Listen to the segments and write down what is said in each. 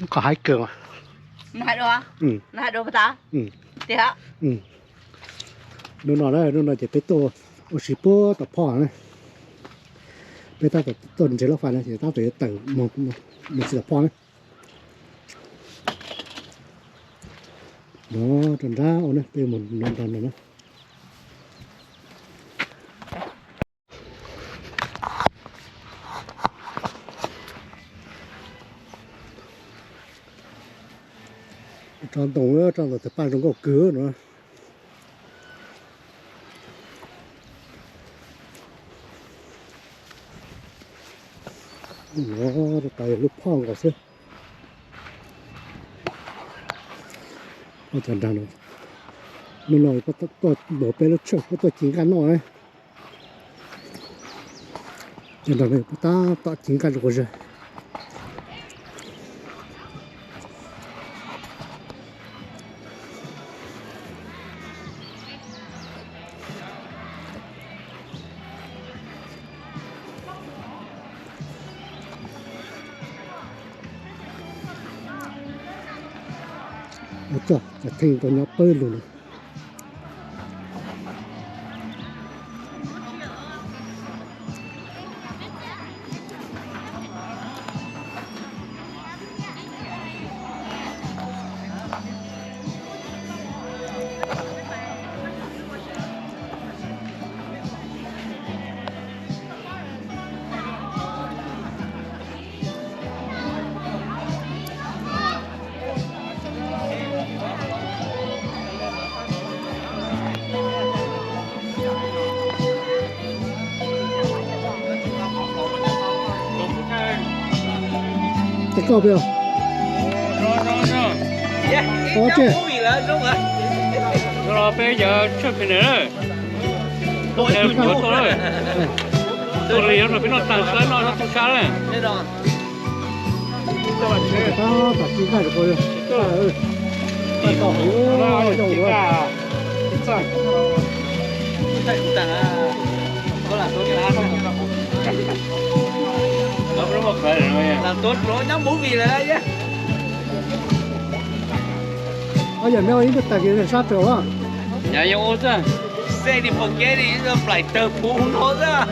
có hai cường à hai đồ à hai đồ ta thì hả đồ nào đây đồ nào chỉ biết tô ở chỉ bố tập phò này bây ta tập tuần chỉ là phải này chỉ ta phải tự một chỉ tập phò này đó trần ra ổn đấy bây một non trần này nữa tròn tổng nữa tròn tập ban trong có cửa nữa nó tại lúc phong cả xưa nó chẳng đàn rồi mình nói có tôi đổ bê lúc trước có tôi chính cắn rồi chẳng đàn này ta tạo chính cắn được rồi trời, chả thành có nhau bơi luôn. Cái cọp chưa? Có chưa? Rồi bây giờ chưa phải nữa. Tôi em nhớ tôi rồi. Tôi liền rồi biết nó tăng lên nó tung cá lên. Tao tập chính cái được rồi. Cái cọp nó đâu rồi? Tại có là tốt cái không? Nó một cái rồi. Làm tốt rồi nhóm bún mì là chứ. Bây giờ nếu anh được tài cái sát rồi á. Nhà yêu ô chứ. Xe thì một cái đi rồi phải tờ phú nó ra.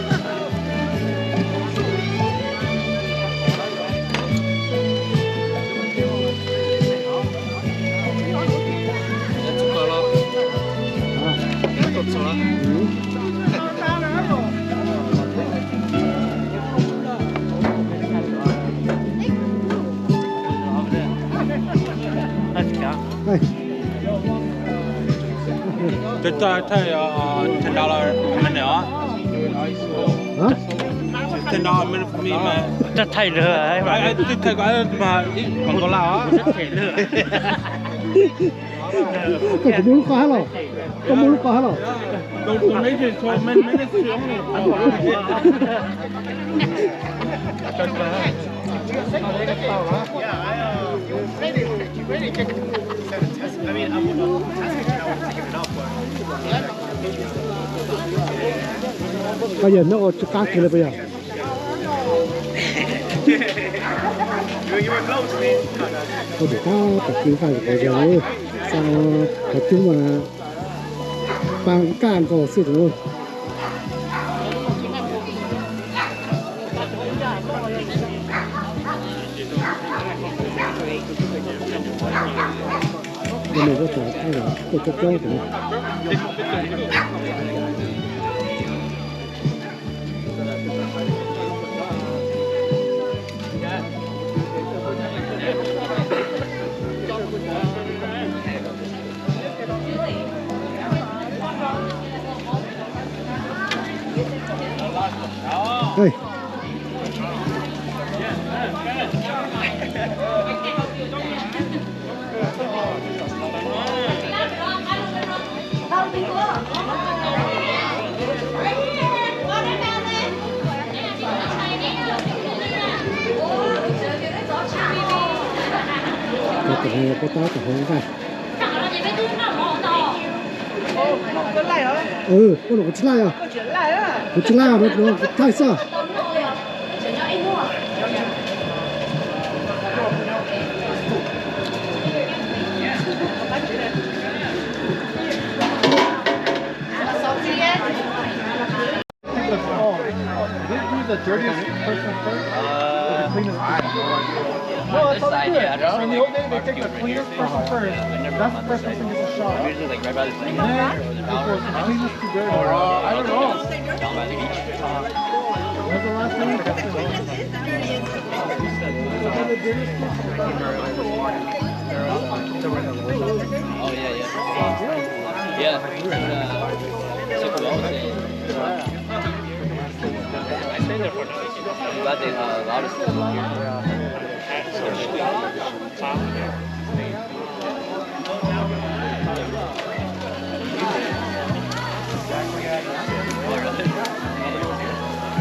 Tôi thấy $10 mình nữa. Hả? $10 mình của mình mà. Rất thay lửa ấy mà. Tôi thấy cái mà còn có lao á. Rất thay lửa. Có muốn lúc có rồi. Có muốn lúc có rồi. Tôi mấy cái số mấy cái sướng này. Chân mà. Bây giờ nó có cá kia rồi bây giờ. Thôi để tao tập trung phải rồi rồi. Sao tập trung mà bằng can có sự rồi. Bây giờ có thể thay đổi tôi cho chơi rồi. Đây. Có tao cả hôm nay. Có lại hả? Ừ, con nó có chữ lại à? Có chữ lại á. Có chữ lại à? Nó thay sao? dirtiest person first? The cleanest person. No, This that's all side, they do. yeah, just In the like old days, they take the cleanest person first. That's the first person gets a shot. usually like right by the thing. And then it goes from cleanest to dirty. I don't know. Down by the beach. When's the last time you took them? The dirtiest person Oh yeah, yeah. Yeah. Super well. I stay there for the weekend. But the loudest is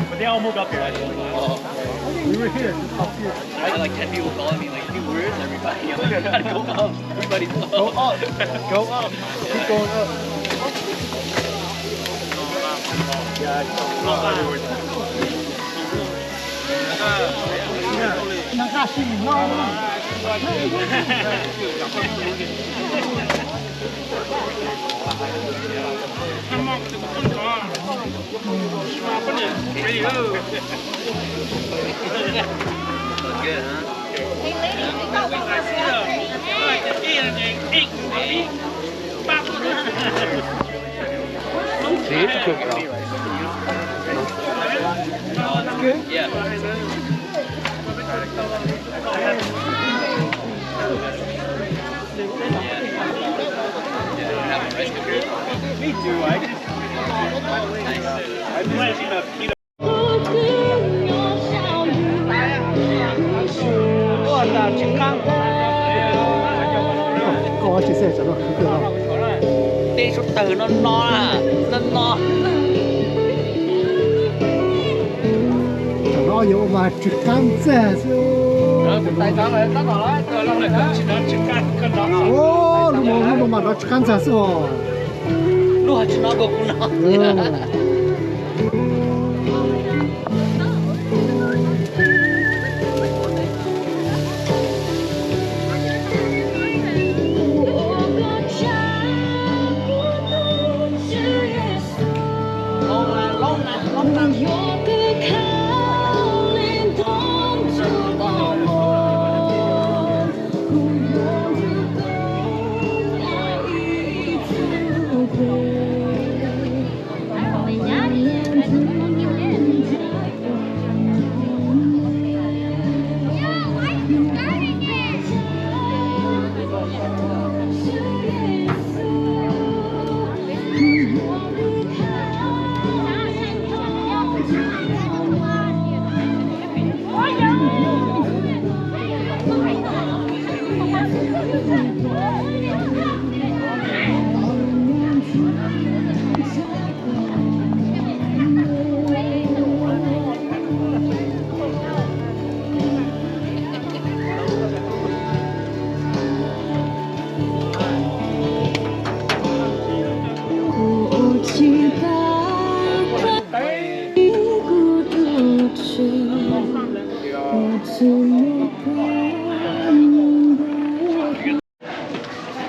But they all moved up here. We were here. I had like 10 people calling me like, dude, where is everybody? I'm like, I gotta go up. Everybody's up. Go up. Go up. Keep going up. Good, huh? Yeah. Me too. I just seen a peanut. có chia sẻ cho nó không được không Tê số từ nó no. cho nó nhiều mà chỉ cam rẻ Tại sao lại nó nói rồi nó lại chỉ nó chỉ cân nó. ô lúc mà nó chỉ cam rẻ sao Nó chỉ nó cũng nó.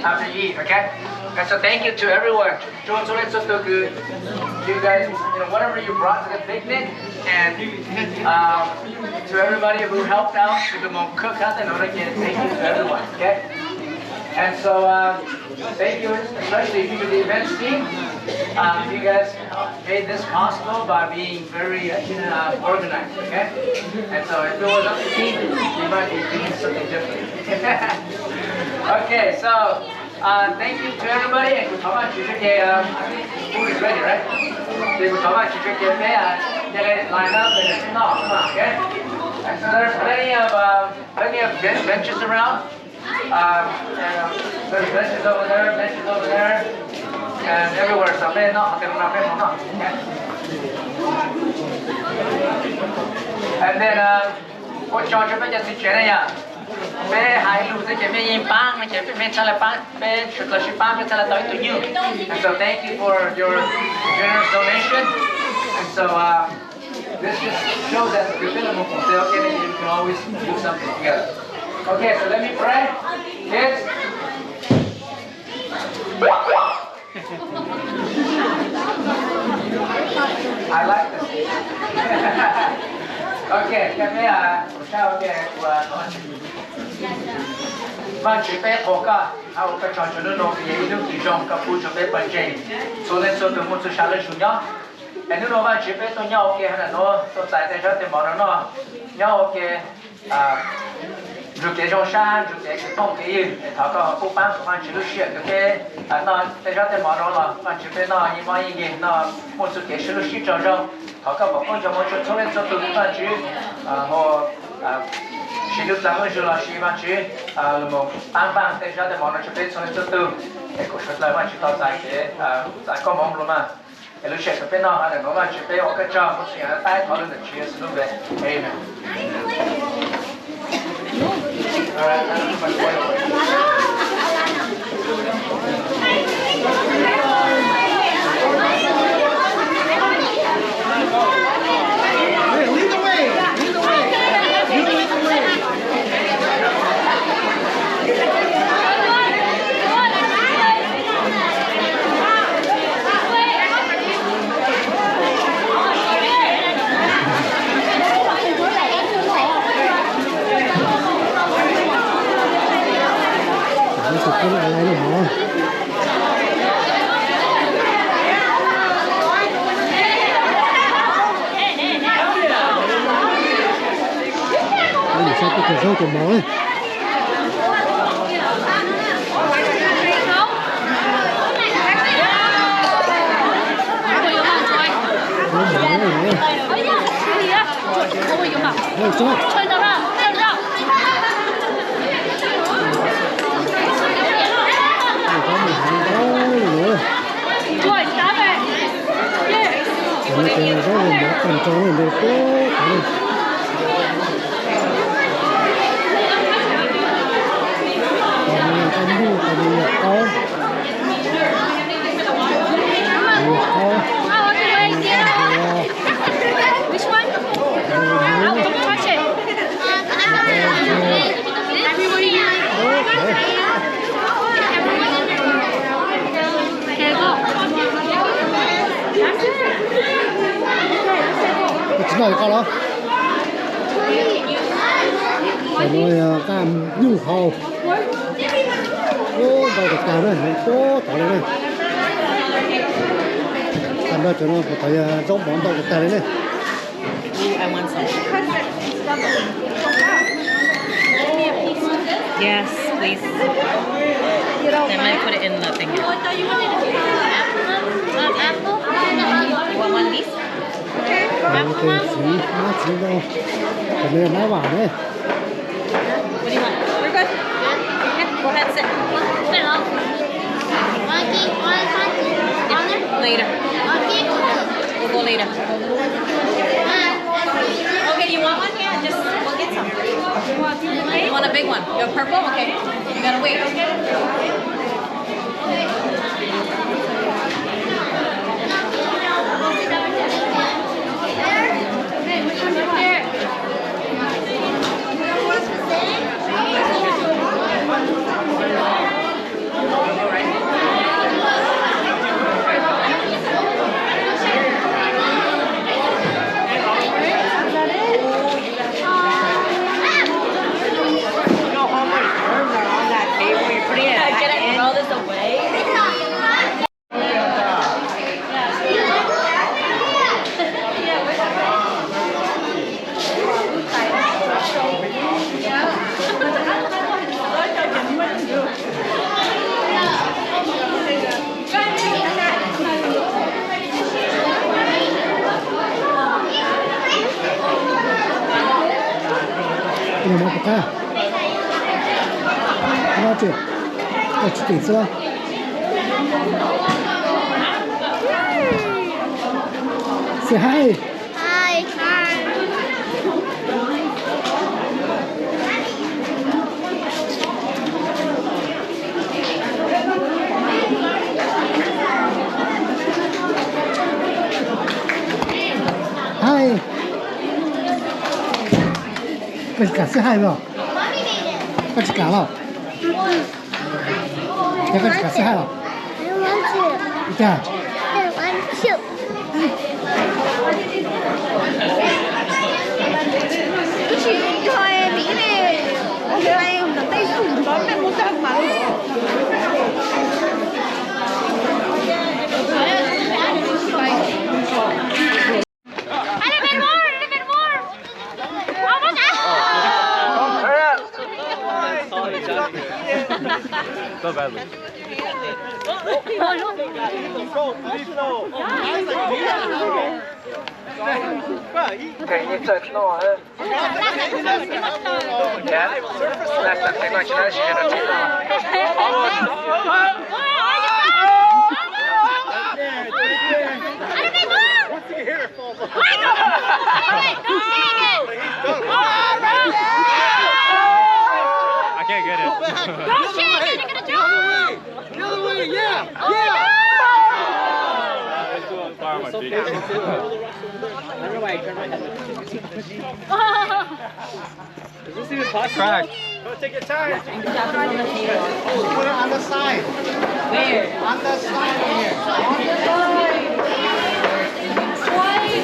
After you eat, okay? And so thank you to everyone. You guys, whatever you brought to the picnic, and to everybody who helped out with the cook out there, again, thank you to everyone, okay? And so thank you, especially to the events team. You guys made this possible by being very organized, okay? And so if it was up to me, we might be doing something different. Okay, so thank you to everybody. And I think food is ready, right? So line up and okay? And so there's plenty of benches around. There's benches over there, and everywhere. So okay? And then what charge of just bé hai lúc tới chế bé yên bang, chế bé trả lại bang, bé chụp lại chụp bang, bé trả lại tới tụi you. And so thank you for your generous donation. And so this just shows that you're feeling okay, then you can always do something together. Okay, so let me pray. Kids. I like this. OK，下面啊，我下面我慢准备好个，啊，我个长春的农业一路集中，个不准备本身，所以说都没做下来数鸟。哎，你那慢准备都鸟 OK，还能喏，都在上点毛了喏，鸟 OK 啊。如果种山，如果是种地，他个不搬不搬，只路学个给那在上点毛了，那准备那一毛一年那我就给是路学着着，他个不管怎么说，从来做都搬去，然后是路咱们说了是搬去，那么搬在上点毛了准备从来做都，哎，我说来搬去到在给在搞忙了嘛。路学个别那还能我们准备我个账，我虽然带讨论的去是路的，哎呢。All right, that's my Hey, lead the way. Lead the way. You lead the way. เป็นอะไรเนี่ยหมอsao cái cửa sổ của mỏ ấy吹到了，吹到了。Rồi, đá về. Cái này rất là mỏ cần trống này được tốt. Còn con bu còn nhiều con. Nhiều con. Which one? I'll touch it. Chỉ nói con đó. Phải nói cam nhu hầu. Ô, đâu được cam đây, có tỏ đây này. Cam đó cho nó phải giống món đâu được cam đấy này. I want some. Yes, please. Then I put it in the thing here. Apple? You want one of these? Cái xí, nó xí đâu. Cái này là quả đấy. What do you want? We're good. Okay, go ahead and sit. Later. We'll go later. Okay, you want one? Yeah, just we'll get some. You want a big one? You have purple? Okay. You gotta wait. Cái này nó có ca. Nó chưa? Nó chỉ tỉnh chưa? Say hi. Hi. Hi. Con chỉ cả say hi vào. Con chỉ cả vào. Thế con chỉ cả say hi vào. I want to. Dạ. I want to. 去开里面，还有的对数专门不上班。Not badly. Okay, you took no one. Yeah. Last time they got you, that's I can't get it. The other way, yeah. It's going far on my feet. Is this even possible? Crack. Take your time. Put it on the side. Where? On the side here.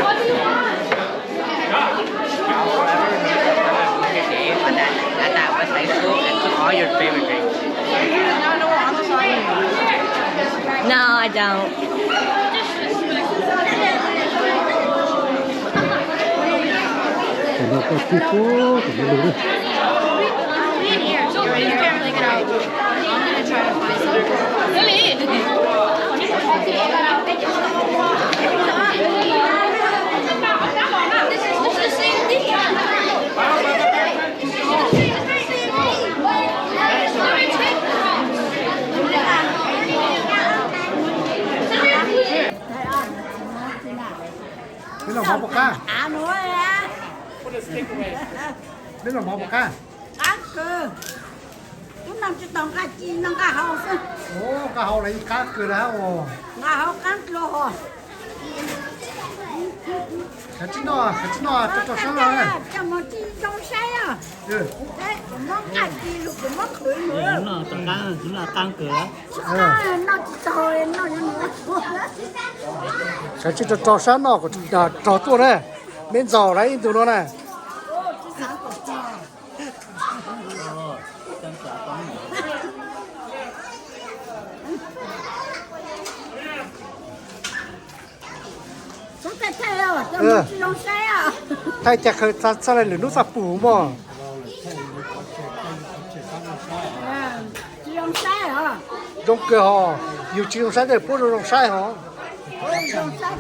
What do you want? that was high school and took all your favorite drinks. No, I don't. Còn nó có tí phố, còn nó đúng đấy. Here, so you can't really get out. I'm gonna try to find some. Really? This is the same thing. This is món bò ca. À nữa á. This is món bò ca. Cá cơ. Chúng nằm chỉ tông cá chi nông cá hậu chứ. Ồ, cá hậu này cá cửa đó. Ồ. Cá hậu cá lô. Cái chín nó, cho sáng rồi. Cho một chi trong say à. Ừ. Đấy, món cá chi lúc món khởi nữa. Cũng là tăng cửa. Nó chỉ thôi, nó nữa. Cái chuyện cho sáng nó của trò tua đấy. Bên giò đấy tụi nó này. Thay chặt hơi sao lại lửa nước sập phủ mà. Chị không sai hả? Trong cửa họ, nhiều chị không sai để bố trong sai hả? Không sai